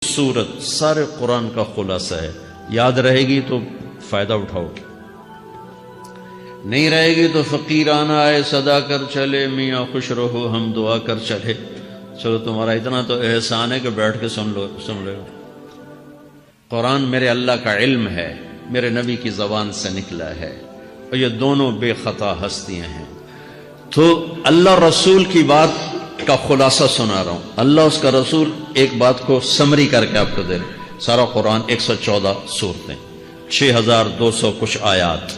سورت سارے قرآن کا خلاصہ ہے. یاد رہے گی تو فائدہ اٹھاؤ گے، نہیں رہے گی تو فقیرانہ آئے صدا کر چلے، میاں خوش رہو ہم دعا کر چلے. چلو تمہارا اتنا تو احسان ہے کہ بیٹھ کے سن لو. قرآن میرے اللہ کا علم ہے، میرے نبی کی زبان سے نکلا ہے، اور یہ دونوں بے خطا ہستیاں ہیں. تو اللہ رسول کی بات کا خلاصہ سنا رہا ہوں. اللہ اس کا رسول ایک بات کو سمری کر کے آپ کو دے رہے. سارا قرآن 114 سورتیں، 6200 کچھ آیات،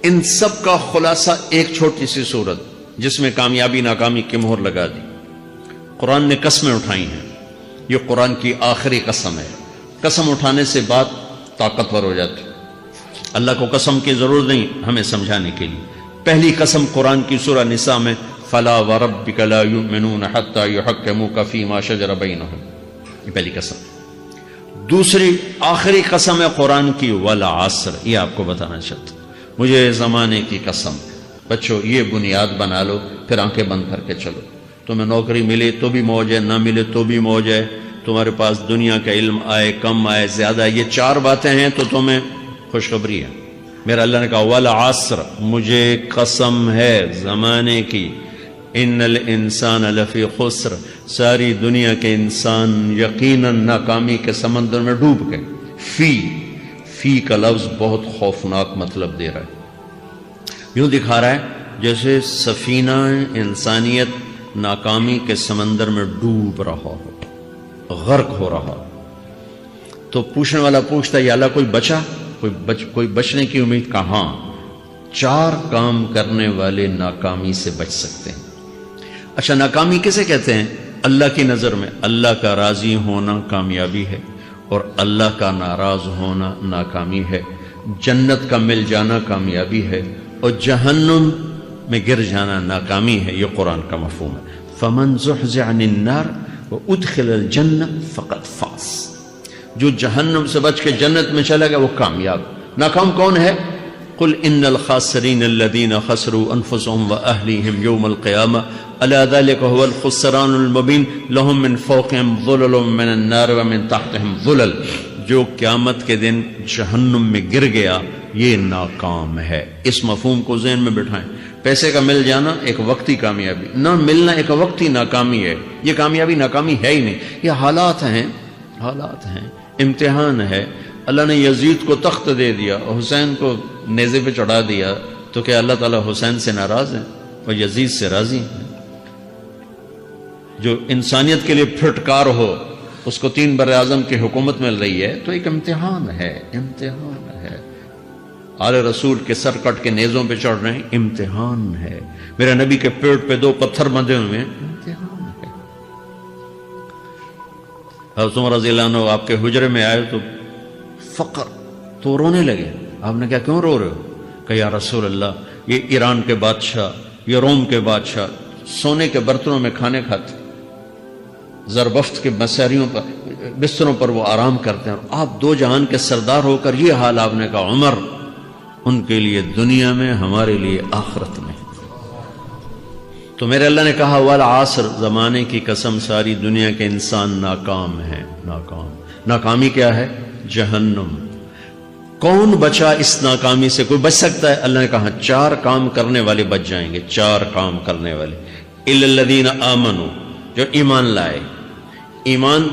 ان سب کا خلاصہ ایک چھوٹی سی سورت جس میں کامیابی ناکامی کی مہر لگا دی. قرآن نے قسمیں اٹھائی ہیں، یہ قرآن کی آخری قسم ہے. قسم اٹھانے سے بات طاقتور ہو جاتی. اللہ کو قسم کی ضرورت نہیں ہمیں سمجھانے کے لیے. پہلی قسم قرآن کی سورہ نساء میں فَلَا وَرَبِّكَ لَا يُؤْمِنُونَ حَتَّى يُحَكِّمُوكَ فِي مَا شَجَرَ بَيْنَهُمْ، یہ پہلی قسم. دوسری آخری قسم ہے قرآن کی وَالْعَصْرِ، یہ آپ کو بتانا چاہتا ہوں. مجھے زمانے کی قسم. بچوں یہ بنیاد بنا لو، پھر آنکھیں بند کر کے چلو. تمہیں نوکری ملے تو بھی موج ہے، نہ ملے تو بھی موج ہے. تمہارے پاس دنیا کا علم آئے کم آئے زیادہ، یہ چار باتیں ہیں تو تمہیں خوشخبری ہے. میرا اللہ نے کہا وَالْعَصْرِ، مجھے قسم ہے زمانے کی. ان الانسان لفی خسر، ساری دنیا کے انسان یقیناً ناکامی کے سمندر میں ڈوب گئے. فی کا لفظ بہت خوفناک مطلب دے رہا ہے. یوں دکھا رہا ہے جیسے سفینہ انسانیت ناکامی کے سمندر میں ڈوب رہا ہو، غرق ہو رہا. تو پوچھنے والا پوچھتا ہے یا اللہ کوئی بچا، کوئی بچنے کی امید؟ کہاں؟ چار کام کرنے والے ناکامی سے بچ سکتے ہیں. اچھا ناکامی کسے کہتے ہیں؟ اللہ کی نظر میں اللہ کا راضی ہونا کامیابی ہے، اور اللہ کا ناراض ہونا ناکامی ہے. جنت کا مل جانا کامیابی ہے، اور جہنم میں گر جانا ناکامی ہے. یہ قرآن کا مفہوم ہے. فَمَنْ زُحْزِحَ عَنِ النَّارِ وَأُدْخِلَ الْجَنَّةَ فَقَدْ فَازَ، جو جہنم سے بچ کے جنت میں چلا گیا وہ کامیاب. ناکام کون ہے؟ قل ان الخاسرین الذین خسروا انفسهم واهلیہم یوم القیامہ الا ذلک هو الخسران المبین لهم من فوقهم ظلل من النار ومن تحتهم ظلل. جو قیامت کے دن جہنم میں گر گیا یہ ناکام ہے. اس مفہوم کو ذہن میں بٹھائیں. پیسے کا مل جانا ایک وقتی کامیابی، نہ ملنا ایک وقتی ناکامی ہے. یہ کامیابی ناکامی ہے ہی نہیں، یہ حالات ہیں، امتحان ہے. اللہ نے یزید کو تخت دے دیا اور حسین کو نیزے پہ چڑھا دیا، تو کیا اللہ تعالیٰ حسین سے ناراض ہے اور یزید سے راضی ہے؟ جو انسانیت کے لیے پھٹکار ہو اس کو 3 بر اعظم کی حکومت مل رہی ہے تو ایک امتحان ہے. آل رسول کے سر کٹ کے نیزوں پہ چڑھ رہے ہیں، امتحان ہے. میرے نبی کے پیٹ پہ 2 پتھر بندھے ہوئے ہیں، امتحان ہے. حضرت عمر رضی اللہ عنہ آپ کے حجرے میں آئے تو فقر، تو رونے لگے. آپ نے کہا کیوں رو رہے ہو؟ کہ یا رسول اللہ یہ ایران کے بادشاہ، یہ روم کے بادشاہ سونے کے برتنوں میں کھانے کھاتے، زربفت کے بستروں پر وہ آرام کرتے ہیں، اور آپ 2 جہان کے سردار ہو کر یہ حال. آپ نے کہا عمر ان کے لیے دنیا میں، ہمارے لیے آخرت میں. تو میرے اللہ نے کہا والعصر، زمانے کی قسم ساری دنیا کے انسان ناکام ہیں. ناکامی کیا ہے؟ جہنم. کون بچا اس ناکامی سے؟ کوئی بچ سکتا ہے؟ اللہ نے کہا 4 کام کرنے والے بچ جائیں گے. 4 کام کرنے والے. الا الذین آمنوا، جو ایمان لائے. ایمان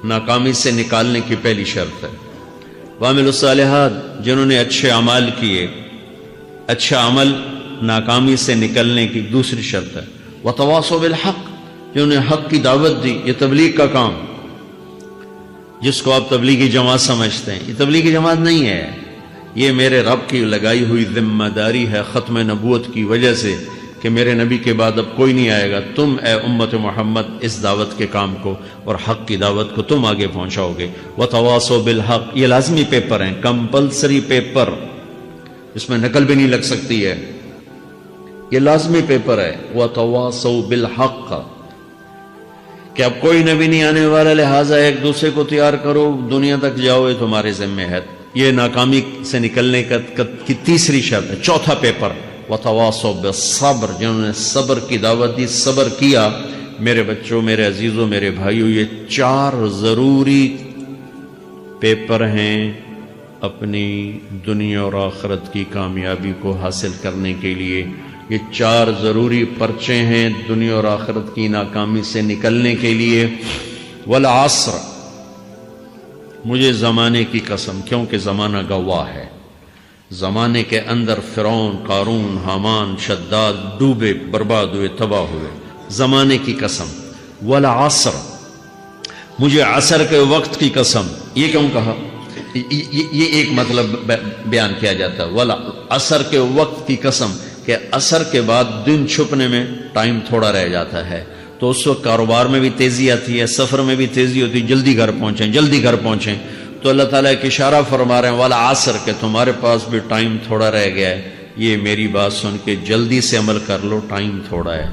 ناکامی سے نکالنے کی پہلی شرط ہے. وعملوا الصالحات، جنہوں نے اچھے اعمال کیے. اچھا عمل ناکامی سے نکلنے کی دوسری شرط ہے. وتواصوا بالحق، جنہوں نے حق کی دعوت دی. یہ تبلیغ کا کام، جس کو آپ تبلیغی جماعت سمجھتے ہیں، یہ تبلیغی جماعت نہیں ہے. یہ میرے رب کی لگائی ہوئی ذمہ داری ہے ختم نبوت کی وجہ سے کہ میرے نبی کے بعد اب کوئی نہیں آئے گا. تم اے امت محمد اس دعوت کے کام کو اور حق کی دعوت کو تم آگے پہنچاؤ گے. وتواصوا بالحق، یہ لازمی پیپر ہیں، کمپلسری پیپر، اس میں نقل بھی نہیں لگ سکتی ہے. یہ لازمی پیپر ہے. وتواصوا بالحق، کہ اب کوئی نبی نہیں آنے والا، لہٰذا ایک دوسرے کو تیار کرو، دنیا تک جاؤ، یہ تمہارے ذمہ ہے. یہ ناکامی سے نکلنے کی تیسری شرط ہے. چوتھا پیپر وتواصوا بالصبر، جنہوں نے صبر کی دعوت دی، صبر کیا میرے بچوں، میرے عزیزوں، میرے بھائیوں، یہ 4 ضروری پیپر ہیں اپنی دنیا اور آخرت کی کامیابی کو حاصل کرنے کے لیے۔ یہ 4 ضروری پرچے ہیں دنیا اور آخرت کی ناکامی سے نکلنے کے لیے۔ والعصر، مجھے زمانے کی قسم، کیونکہ زمانہ گواہ ہے، زمانے کے اندر فرعون، قارون، حامان، شداد ڈوبے، برباد ہوئے، تباہ ہوئے۔ زمانے کی قسم۔ والعصر، مجھے عصر کے وقت کی قسم۔ یہ کیوں کہا؟ یہ ایک مطلب بیان کیا جاتا ہے، والعصر کے وقت کی قسم، کہ عصر کے بعد دن چھپنے میں ٹائم تھوڑا رہ جاتا ہے، تو اس وقت کاروبار میں بھی تیزی آتی ہے، سفر میں بھی تیزی ہوتی ہے، جلدی گھر پہنچیں، جلدی گھر پہنچیں۔ تو اللہ تعالیٰ ایک اشارہ فرما رہے ہیں والعصر، کہ تمہارے پاس بھی ٹائم تھوڑا رہ گیا ہے، یہ میری بات سن کے جلدی سے عمل کر لو، ٹائم تھوڑا ہے،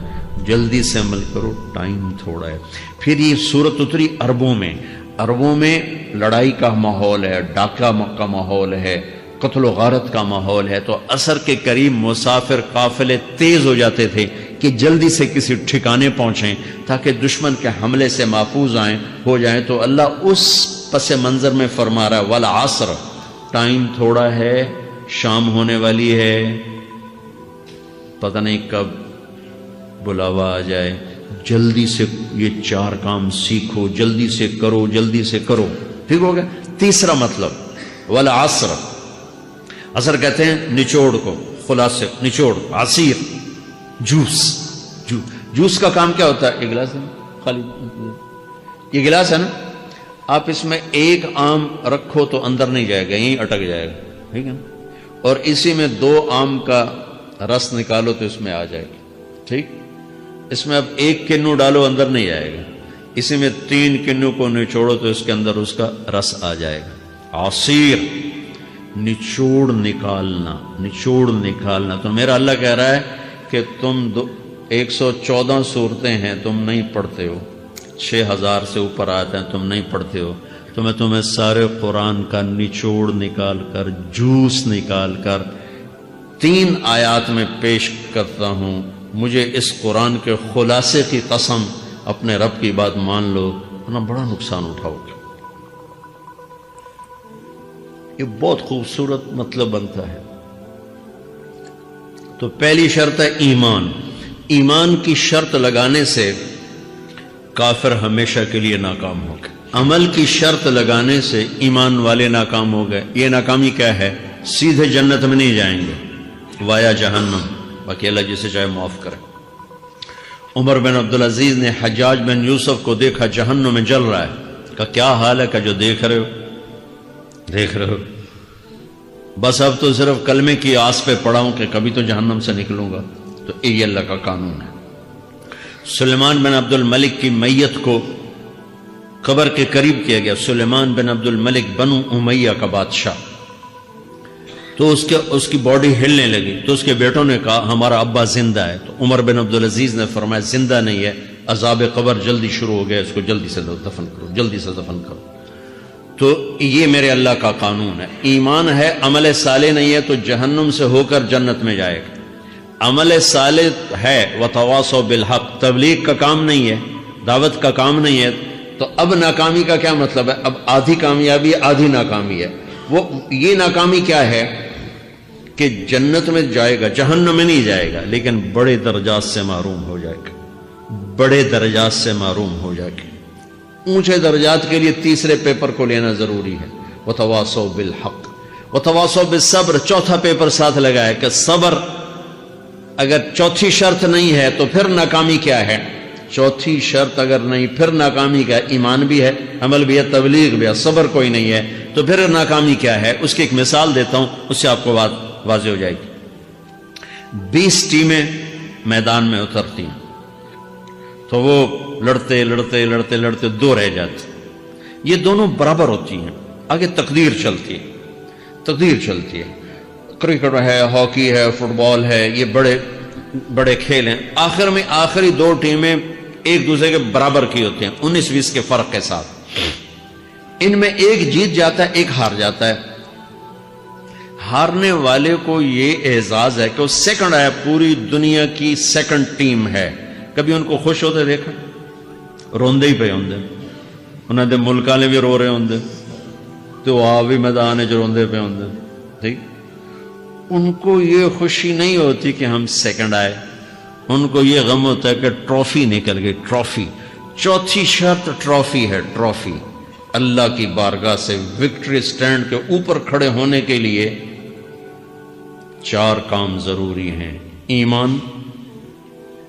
جلدی سے عمل کرو، ٹائم تھوڑا ہے۔ پھر یہ صورت اتری عربوں میں، عربوں میں لڑائی کا ماحول ہے، ڈاکہ کا ماحول ہے، قتل و غارت کا ماحول ہے، تو عصر کے قریب مسافر قافلے تیز ہو جاتے تھے کہ جلدی سے کسی ٹھکانے پہنچیں تاکہ دشمن کے حملے سے محفوظ ہو جائیں۔ تو اللہ اس پس منظر میں فرما رہا ہے والعصر، ٹائم تھوڑا ہے، شام ہونے والی ہے، پتہ نہیں کب بلاوا آ جائے، جلدی سے یہ 4 کام سیکھو، جلدی سے کرو، جلدی سے کرو۔ ٹھیک ہو گیا؟ تیسرا مطلب والعصر، عصر کہتے ہیں نچوڑ کو، خلاصے، نچوڑ، عصیر، جوس کا کام کیا ہوتا ہے؟ یہ گلاس ہے خالی، یہ گلاس ہے نا، آپ اس میں 1 آم رکھو تو اندر نہیں جائے گا، یہیں اٹک جائے گا، ٹھیک ہے نا، اور اسی میں 2 آم کا رس نکالو تو اس میں آ جائے گا، ٹھیک۔ اس میں اب 1 کنو ڈالو، اندر نہیں آئے گا، اسی میں 3 کنو کو نچوڑو تو اس کے اندر اس کا رس آ جائے گا۔ عصیر، نچوڑ نکالنا، نچوڑ نکالنا۔ تو میرا اللہ کہہ رہا ہے کہ تم 114 صورتیں ہیں، تم نہیں پڑھتے ہو، 6000 سے اوپر آتے ہیں، تم نہیں پڑھتے ہو، تو میں تمہیں سارے قرآن کا نچوڑ نکال کر، جوس نکال کر 3 آیات میں پیش کرتا ہوں۔ مجھے اس قرآن کے خلاصے کی قسم، اپنے رب کی بات مان لو ورنہ بڑا نقصان اٹھاؤ گے۔ یہ بہت خوبصورت مطلب بنتا ہے۔ تو پہلی شرط ہے ایمان۔ ایمان کی شرط لگانے سے کافر ہمیشہ کے لیے ناکام ہو گئے۔ عمل کی شرط لگانے سے ایمان والے ناکام ہو گئے۔ یہ ناکامی کیا ہے؟ سیدھے جنت میں نہیں جائیں گے، وایا جہنم، باقی اللہ جسے چاہے معاف کرے۔ عمر بن عبدالعزیز نے حجاج بن یوسف کو دیکھا جہنم میں جل رہا ہے، کہا کیا حال ہے؟ کہ جو دیکھ رہے ہو، بس اب تو صرف کلمے کی آس پہ پڑا ہوں کہ کبھی تو جہنم سے نکلوں گا۔ تو یہ اللہ کا قانون ہے۔ سلیمان بن عبد الملک کی میت کو قبر کے قریب کیا گیا، سلیمان بن عبد الملک بنو امیہ کا بادشاہ، تو اس کی باڈی ہلنے لگی، تو اس کے بیٹوں نے کہا ہمارا ابا زندہ ہے، تو عمر بن عبدالعزیز نے فرمایا زندہ نہیں ہے، عذاب قبر جلدی شروع ہو گیا، اس کو جلدی سے دفن کرو، جلدی سے دفن کرو۔ تو یہ میرے اللہ کا قانون ہے۔ ایمان ہے، عمل صالح نہیں ہے تو جہنم سے ہو کر جنت میں جائے گا۔ عمل صالح ہے، وتواصوا بالحق، تبلیغ کا کام نہیں ہے، دعوت کا کام نہیں ہے، تو اب ناکامی کا کیا مطلب ہے؟ اب آدھی کامیابی ہے، آدھی ناکامی ہے۔ یہ ناکامی کیا ہے کہ جنت میں جائے گا، جہنم میں نہیں جائے گا، لیکن بڑے درجات سے محروم ہو جائے گا، بڑے درجات سے محروم ہو جائے گا۔ اونچے درجات کے لیے تیسرے پیپر کو لینا ضروری ہے، وتواصوا بالحق وتواصوا بالصبر۔ چوتھا پیپر ساتھ لگا ہے کہ صبر، اگر چوتھی شرط نہیں ہے تو پھر ناکامی کیا ہے؟ چوتھی شرط اگر نہیں، پھر ناکامی کیا ہے؟ ایمان بھی ہے، عمل بھی ہے، تبلیغ بھی ہے، صبر کوئی نہیں ہے، تو پھر ناکامی کیا ہے؟ اس کی ایک مثال دیتا ہوں، اس سے آپ کو بات واضح ہو جائے گی۔ 20 ٹیمیں میدان میں اترتی ہیں، تو وہ لڑتے لڑتے لڑتے لڑتے 2 رہ جاتی، یہ دونوں برابر ہوتی ہیں، آگے تقدیر چلتی ہے، تقدیر چلتی ہے۔ کرکٹ ہے، ہاکی ہے، فٹ بال ہے، یہ بڑے بڑے کھیل ہیں۔ آخر میں آخری 2 ٹیمیں ایک دوسرے کے برابر کی ہوتی ہیں، 19-20 کے فرق کے ساتھ۔ ان میں ایک جیت جاتا ہے، ایک ہار جاتا ہے۔ ہارنے والے کو یہ اعزاز ہے کہ وہ سیکنڈ ہے، پوری دنیا کی سیکنڈ ٹیم ہے۔ کبھی ان کو خوش ہوتے دیکھا؟ روندے ہی پے ہوندے، انہاں دے ملک والے بھی رو رہے ہوندے تو آپ بھی میدان وچ روندے پے ہوندے، ٹھیک؟ ان کو یہ خوشی نہیں ہوتی کہ ہم سیکنڈ آئے، ان کو یہ غم ہوتا ہے کہ ٹرافی نکل گئی، ٹرافی۔ چوتھی شرط ٹرافی ہے، ٹرافی۔ اللہ کی بارگاہ سے وکٹری سٹینڈ کے اوپر کھڑے ہونے کے لیے 4 کام ضروری ہیں: ایمان،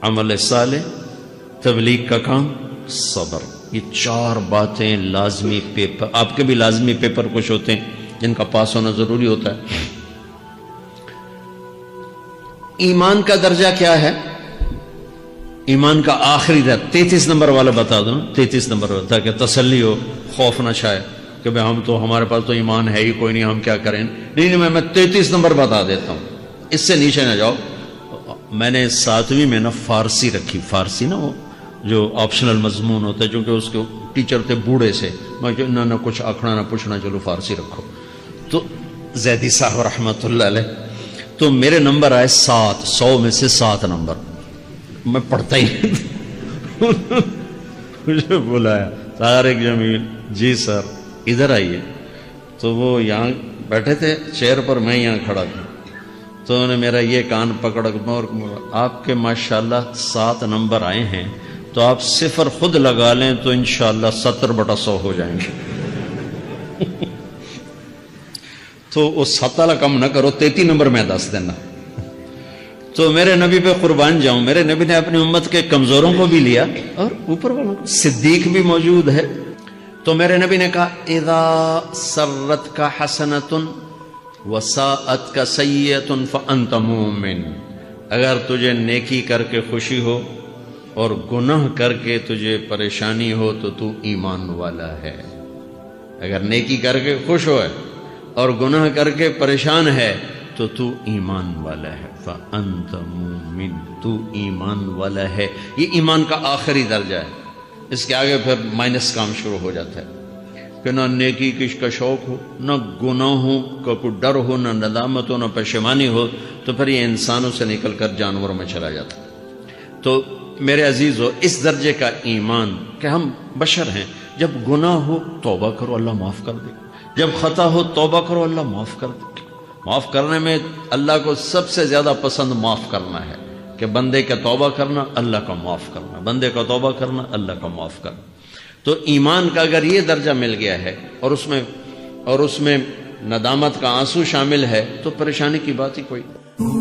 عمل صالح، تبلیغ کا کام، صبر۔ یہ 4 باتیں لازمی پیپر، آپ کے بھی لازمی پیپر کچھ ہوتے ہیں جن کا پاس ہونا ضروری ہوتا ہے۔ ایمان کا درجہ کیا ہے؟ ایمان کا آخری درجہ 33 نمبر والا بتا دوں، 33 نمبر والا، تاکہ تسلی ہو، خوف نہ چھائے کہ بھئی ہمارے پاس تو ایمان ہے ہی کوئی نہیں، ہم کیا کریں۔ نہیں، میں 33 نمبر بتا دیتا ہوں، اس سے نیچے نہ جاؤ۔ میں نے 7ویں میں نا فارسی رکھی، فارسی نا وہ جو آپشنل مضمون ہوتا ہے، چونکہ اس کے ٹیچر تھے بوڑھے سے، میں نہ کچھ آکھنا نہ پوچھنا، چلو فارسی رکھو۔ تو زیدی صاحب رحمۃ اللہ علیہ، تو میرے نمبر آئے 7، 100 میں سے 7 نمبر، میں پڑھتا ہی مجھے بلایا طارق جمیل، جی سر ادھر آئیے۔ تو وہ یہاں بیٹھے تھے چیئر پر، میں یہاں کھڑا تھا، تو انہوں نے میرا یہ کان پکڑا، اور آپ کے ماشاءاللہ 7 نمبر آئے ہیں، تو آپ 0 خود لگا لیں تو انشاءاللہ 70/100 ہو جائیں گے۔ تو وہ 7 والا کم نہ کرو، 33 نمبر میں دس دینا۔ تو میرے نبی پہ قربان جاؤں، میرے نبی نے اپنی امت کے کمزوروں کو بھی لیا اور اوپر والوں کو، صدیق بھی موجود ہے۔ تو میرے نبی نے کہا اذا سرتک حسنۃ وساءتک سیئۃ فانت مومن، اگر تجھے نیکی کر کے خوشی ہو اور گناہ کر کے تجھے پریشانی ہو تو تو ایمان والا ہے۔ اگر نیکی کر کے خوش ہو اور گناہ کر کے پریشان ہے تو تو ایمان والا ہے، فأنت مومن، تو ایمان والا ہے۔ یہ ایمان کا آخری درجہ ہے، اس کے آگے پھر مائنس کام شروع ہو جاتا ہے کہ نہ نیکی کا شوق ہو، نہ گناہوں کا کوئی ڈر ہو، نہ ندامت ہو، نہ پشیمانی ہو، تو پھر یہ انسانوں سے نکل کر جانوروں میں چلا جاتا ہے۔ تو میرے عزیزو، اس درجے کا ایمان کہ ہم بشر ہیں، جب گناہ ہو توبہ کرو، اللہ معاف کر دے، جب خطا ہو توبہ کرو، اللہ معاف کر دے۔ معاف کرنے میں اللہ کو سب سے زیادہ پسند معاف کرنا ہے، کہ بندے کا توبہ کرنا، اللہ کا معاف کرنا، بندے کا توبہ کرنا، اللہ کا معاف کرنا۔ تو ایمان کا اگر یہ درجہ مل گیا ہے اور اس میں ندامت کا آنسو شامل ہے تو پریشانی کی بات ہی کوئی